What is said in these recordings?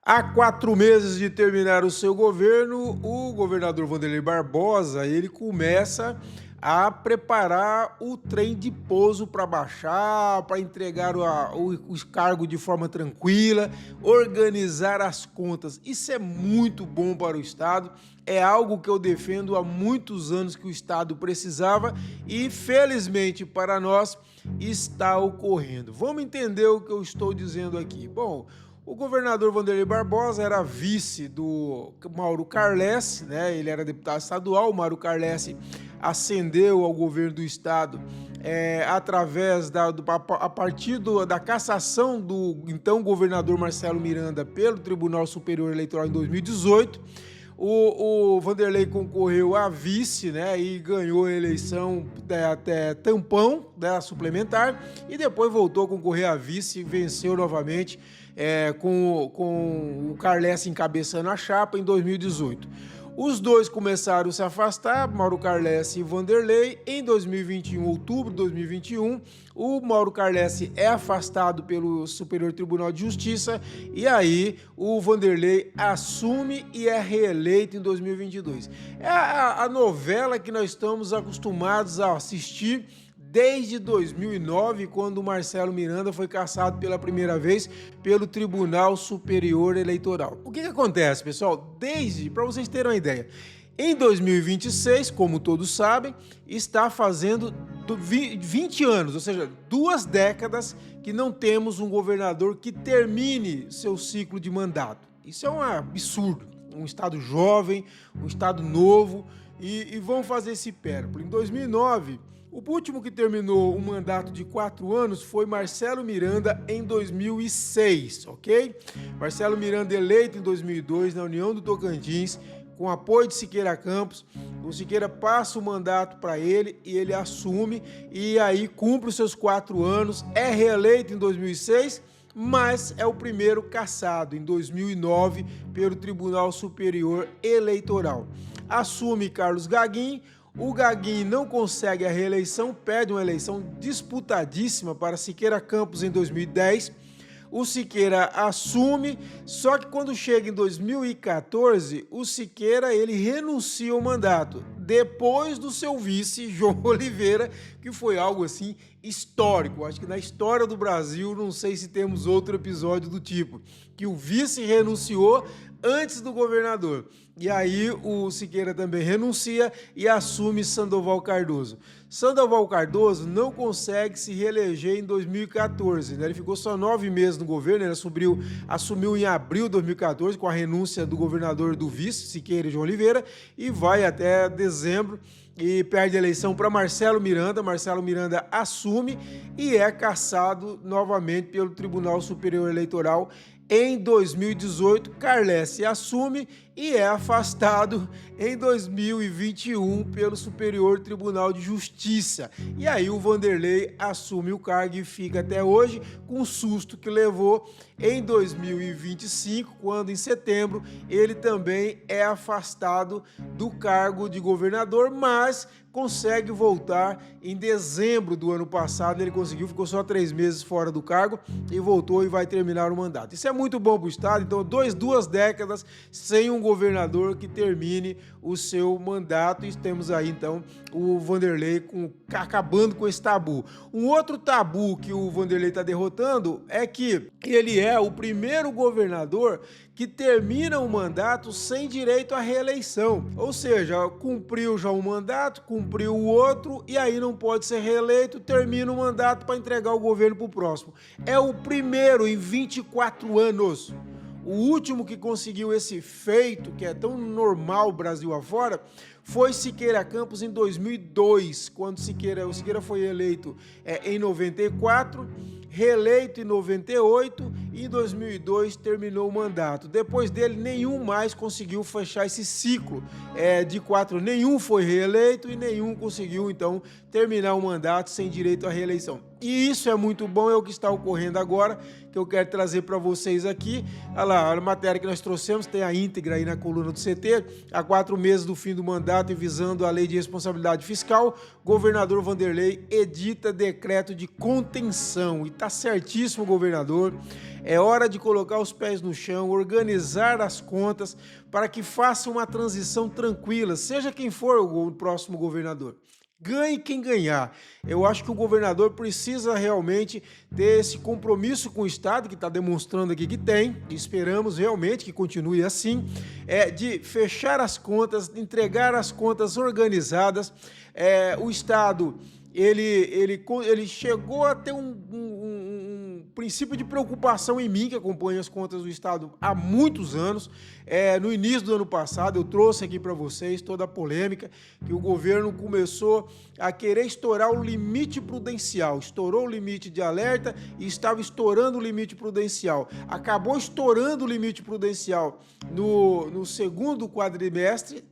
Há 4 meses de terminar o seu governo, o governador Wanderlei Barbosa, ele começa a preparar o trem de pouso para baixar, para entregar os cargos de forma tranquila, organizar as contas. Isso é muito bom para o Estado, é algo que eu defendo há muitos anos que o Estado precisava e, felizmente para nós, está ocorrendo. Vamos entender o que eu estou dizendo aqui. Bom, o governador Wanderlei Barbosa era vice do Mauro Carlesse, né? Ele era deputado estadual. O Mauro Carlesse ascendeu ao governo do estado através a partir da cassação do então governador Marcelo Miranda pelo Tribunal Superior Eleitoral em 2018. O Wanderlei concorreu a vice, né, e ganhou a eleição até tampão, né, suplementar, e depois voltou a concorrer a vice e venceu novamente com o Carlesse encabeçando a chapa em 2018. Os dois começaram a se afastar, Mauro Carlesse e Wanderlei. Em 2021, outubro de 2021, o Mauro Carlesse é afastado pelo Superior Tribunal de Justiça e aí o Wanderlei assume e é reeleito em 2022. É a novela que nós estamos acostumados a assistir desde 2009, quando o Marcelo Miranda foi cassado pela primeira vez pelo Tribunal Superior Eleitoral. O que acontece, pessoal? Para vocês terem uma ideia, em 2026, como todos sabem, está fazendo 20 anos, ou seja, 2 décadas que não temos um governador que termine seu ciclo de mandato. Isso é um absurdo. Um estado jovem, um estado novo, e vão fazer esse périplo. Em 2009, o último que terminou um mandato de 4 anos foi Marcelo Miranda em 2006, ok? Marcelo Miranda eleito em 2002 na União do Tocantins, com apoio de Siqueira Campos. O Siqueira passa o mandato para ele e ele assume e aí cumpre os seus 4 anos, é reeleito em 2006, mas é o primeiro cassado em 2009 pelo Tribunal Superior Eleitoral. Assume Carlos Gaguin. O Gaguin não consegue a reeleição, perde uma eleição disputadíssima para Siqueira Campos em 2010. O Siqueira assume, só que quando chega em 2014, o Siqueira ele renuncia ao mandato, depois do seu vice, João Oliveira, que foi algo assim histórico. Acho que na história do Brasil, não sei se temos outro episódio do tipo, que o vice renunciou antes do governador. E aí o Siqueira também renuncia e assume Sandoval Cardoso. Sandoval Cardoso não consegue se reeleger em 2014, né? Ele ficou só 9 meses no governo, ele assumiu em abril de 2014 com a renúncia do governador do vice, Siqueira e João Oliveira, e vai até dezembro e perde a eleição para Marcelo Miranda. Marcelo Miranda assume e é cassado novamente pelo Tribunal Superior Eleitoral. Em 2018, Carlesse assume e é afastado em 2021 pelo Superior Tribunal de Justiça. E aí o Wanderlei assume o cargo e fica até hoje, com o susto que levou em 2025, quando em setembro ele também é afastado do cargo de governador, mas consegue voltar em dezembro do ano passado. Ele conseguiu, ficou só 3 meses fora do cargo e voltou e vai terminar o mandato. Isso é muito bom para o estado. Então, 2 décadas sem um governador que termine o seu mandato, e temos aí então o Wanderlei acabando com esse tabu. Um outro tabu que o Wanderlei está derrotando é que ele é o primeiro governador que termina o mandato sem direito à reeleição. Ou seja, cumpriu já um mandato, cumpriu o outro e aí não pode ser reeleito, termina o mandato para entregar o governo para o próximo. É o primeiro em 24 anos. O último que conseguiu esse feito, que é tão normal Brasil afora, foi Siqueira Campos em 2002, quando o Siqueira foi eleito em 94, reeleito em 98 e em 2002 terminou o mandato. Depois dele, nenhum mais conseguiu fechar esse ciclo de 4. Nenhum foi reeleito e nenhum conseguiu, então, terminar o mandato sem direito à reeleição. E isso é muito bom, é o que está ocorrendo agora, que eu quero trazer para vocês aqui. Olha lá, a matéria que nós trouxemos, tem a íntegra aí na coluna do CT. Há 4 meses do fim do mandato e visando a lei de responsabilidade fiscal, governador Wanderlei edita decreto de contenção. E tá certíssimo, governador. É hora de colocar os pés no chão, organizar as contas para que faça uma transição tranquila, seja quem for o próximo governador. Ganhe quem ganhar. Eu acho que o governador precisa realmente ter esse compromisso com o Estado, que está demonstrando aqui que tem, e esperamos realmente que continue assim, de fechar as contas, entregar as contas organizadas. O Estado, ele chegou a ter um princípio de preocupação em mim, que acompanha as contas do Estado há muitos anos. No início do ano passado, eu trouxe aqui para vocês toda a polêmica, que o governo começou a querer estourar o limite prudencial, estourou o limite de alerta e estava estourando o limite prudencial. Acabou estourando o limite prudencial no segundo quadrimestre,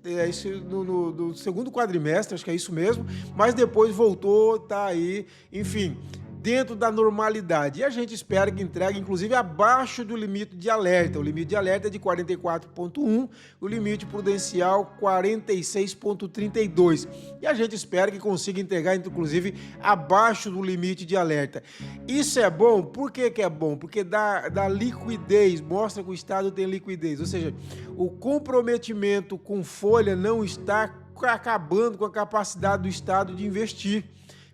no segundo quadrimestre, acho que é isso mesmo, mas depois voltou, tá aí, enfim, dentro da normalidade. E a gente espera que entregue, inclusive, abaixo do limite de alerta. O limite de alerta é de 44,1, o limite prudencial 46,32. E a gente espera que consiga entregar, inclusive, abaixo do limite de alerta. Isso é bom? Por que é bom? Porque dá liquidez, mostra que o Estado tem liquidez. Ou seja, o comprometimento com folha não está acabando com a capacidade do Estado de investir,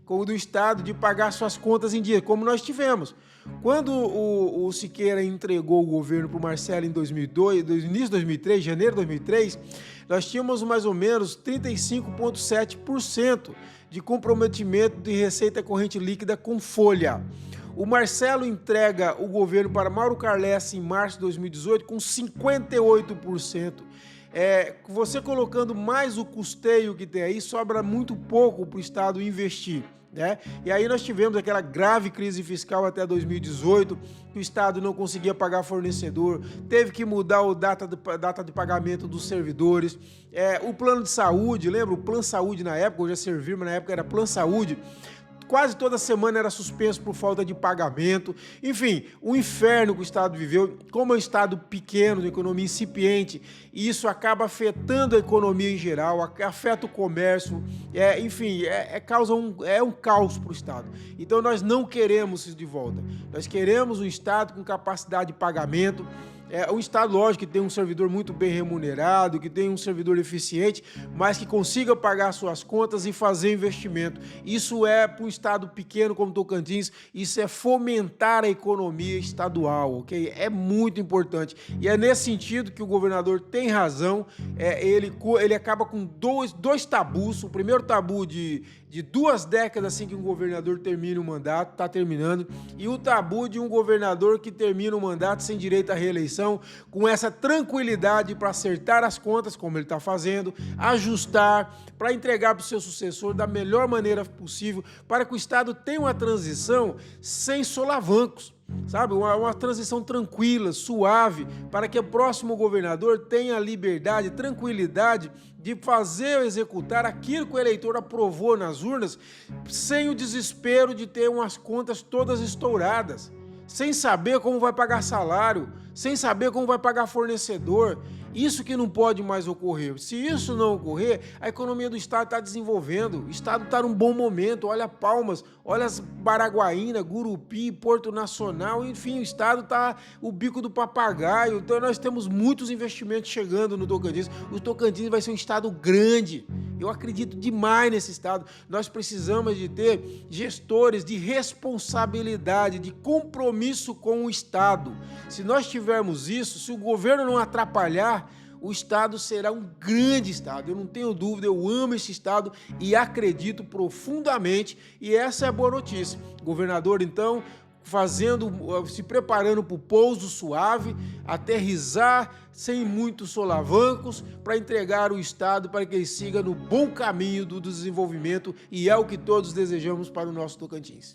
como do Estado de pagar suas contas em dia, como nós tivemos. Quando o Siqueira entregou o governo para o Marcelo em 2002, no início de 2003, janeiro de 2003, nós tínhamos mais ou menos 35,7% de comprometimento de receita corrente líquida com folha. O Marcelo entrega o governo para Mauro Carlesse em março de 2018 com 58%. Você colocando mais o custeio que tem aí, sobra muito pouco para o Estado investir, né? E aí nós tivemos aquela grave crise fiscal até 2018, que o Estado não conseguia pagar fornecedor, teve que mudar a data de pagamento dos servidores. O plano de saúde, lembra? O plano de saúde na época, hoje é Servir, mas na época era plano de saúde. Quase toda semana era suspenso por falta de pagamento. Enfim, o inferno que o Estado viveu. Como é um Estado pequeno, de economia incipiente, e isso acaba afetando a economia em geral, afeta o comércio, enfim, causa um caos para o Estado. Então nós não queremos isso de volta. Nós queremos um Estado com capacidade de pagamento. Um Estado, lógico, que tem um servidor muito bem remunerado, que tem um servidor eficiente, mas que consiga pagar suas contas e fazer investimento. Isso para um Estado pequeno como Tocantins, isso é fomentar a economia estadual, ok? É muito importante. E é nesse sentido que o governador tem razão. Ele acaba com dois tabus. O primeiro tabu de 2 décadas assim que um governador termina o mandato, está terminando, e o tabu de um governador que termina o mandato sem direito à reeleição, com essa tranquilidade para acertar as contas, como ele está fazendo, ajustar, para entregar para o seu sucessor da melhor maneira possível, para que o Estado tenha uma transição sem solavancos. Sabe, uma transição tranquila, suave, para que o próximo governador tenha liberdade, tranquilidade de fazer ou executar aquilo que o eleitor aprovou nas urnas, sem o desespero de ter umas contas todas estouradas, sem saber como vai pagar salário, sem saber como vai pagar fornecedor. Isso que não pode mais ocorrer. Se isso não ocorrer, a economia do Estado está desenvolvendo, o Estado está num bom momento. Olha Palmas, olha as Baraguaína, Gurupi, Porto Nacional, enfim, o Estado está o bico do papagaio. Então nós temos muitos investimentos chegando no Tocantins. O Tocantins vai ser um Estado grande. Eu acredito demais nesse Estado. Nós precisamos de ter gestores de responsabilidade, de compromisso com o Estado. Se nós tivermos isso, se o governo não atrapalhar, o Estado será um grande Estado. Eu não tenho dúvida, eu amo esse Estado e acredito profundamente. E essa é a boa notícia. Governador, então, se preparando para o pouso suave, aterrissar sem muitos solavancos, para entregar o Estado para que ele siga no bom caminho do desenvolvimento, e é o que todos desejamos para o nosso Tocantins.